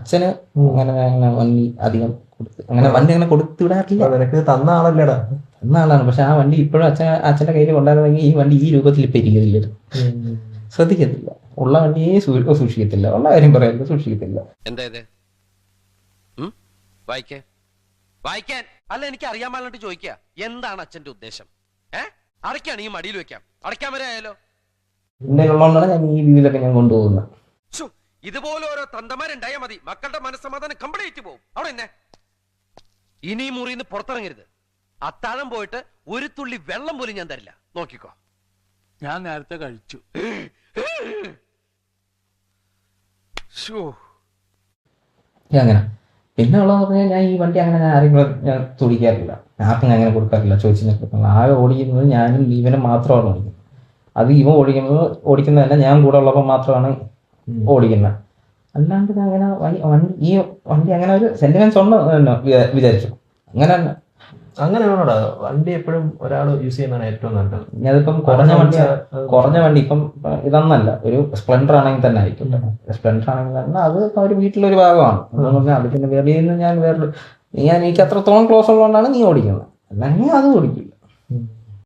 അച്ഛന് അങ്ങനെ അങ്ങനെ വണ്ടി അധികം അങ്ങനെ വണ്ടി അങ്ങനെ കൊടുത്തു വിടാറില്ല. നിനക്ക് തന്ന ആളല്ലേടാ? തന്ന ആളാണ്. പക്ഷെ ആ വണ്ടി ഇപ്പോഴും അച്ഛന്റെ കയ്യിൽ കൊണ്ടായിരുന്നെങ്കിൽ ഈ വണ്ടി ഈ രൂപത്തിൽ ഇപ്പൊ ഇരിക്കത്തില്ല, ശ്രദ്ധിക്കത്തില്ല. ഉള്ള വണ്ടിയെ സൂക്ഷിക്കത്തില്ല, ഉള്ള കാര്യം പറയാറില്ല, സൂക്ഷിക്കത്തില്ല. വായിക്കാൻ അല്ല, എനിക്ക് അറിയാൻ പാടിട്ട് ചോദിക്കുക, എന്താണ് അച്ഛന്റെ ഉദ്ദേശം? അടയ്ക്കാണ് ഈ മടിയിൽ വെക്കാം, അടയ്ക്കാൻ വരെ ആയാലോ. എന്തെങ്കിലും ഉള്ളതുകൊണ്ടാണ് ഞാൻ ഈ രീതിയിലൊക്കെ ഞാൻ കൊണ്ടുപോകുന്നത്. ഇതുപോലെ ഓരോ തന്തമാരുണ്ടായാൽ മതി, മക്കളുടെ മനസ്സമാധാനം കംപ്ലീറ്റ് പോകും. അവിടെ എന്നെ ഇനി മുറിന്ന് പുറത്തിറങ്ങരുത്. അത്താഴം പോയിട്ട് ഒരു തുള്ളി വെള്ളം പോലും ഞാൻ തരില്ല, നോക്കിക്കോ. ഞാൻ നേരത്തെ കഴിച്ചു. അങ്ങനെ പിന്നെ ഉള്ളതെന്ന് പറഞ്ഞാൽ ഞാൻ ഈ വണ്ടി അങ്ങനെ ആരെങ്കിലും ഞാൻ തുടിക്കാറില്ല, ആർക്കും ഞാൻ അങ്ങനെ കൊടുക്കാറില്ല, ചോദിച്ചു കൊടുക്കാറില്ല. ആകെ ഓടിക്കുന്നത് ഞാനും ഇവനും മാത്രമാണ് ഓടിക്കുന്നത്. അത് ഇവൻ ഓടിക്കുന്നതല്ല, ഞാൻ കൂടെ ഉള്ളപ്പോൾ മാത്രമാണ് ഓടിക്കുന്നത്. അല്ലാണ്ട് ഞാൻ അങ്ങനെ ഈ വണ്ടി അങ്ങനെ ഒരു സെന്റിമെന്റ്സ് ഉണ്ട് വിചാരിച്ചു. അങ്ങനെ വേണോടാ, വണ്ടി എപ്പോഴും ഒരാൾ യൂസ് ചെയ്യുന്നതാണ് ഏറ്റവും നല്ലത്. ഞാനിപ്പം കുറഞ്ഞ വണ്ടി ഇപ്പം ഇതൊന്നല്ല, ഒരു സ്പ്ലെൻഡർ ആണെങ്കിൽ തന്നെ ആയിക്കോട്ടെ. സ്പ്ലെൻഡർ ആണെങ്കിൽ തന്നെ അത് ഇപ്പം ഒരു വീട്ടിലൊരു ഭാഗമാണ്. അതെന്ന് പറഞ്ഞാൽ അത് പിന്നെ വെളിയിൽ നിന്ന് ഞാൻ എനിക്ക് അത്രത്തോളം ക്ലോസ് ഉള്ളതുകൊണ്ടാണ് നീ ഓടിക്കുന്നത്, അല്ലെങ്കിൽ അത് ഓടിക്കില്ല.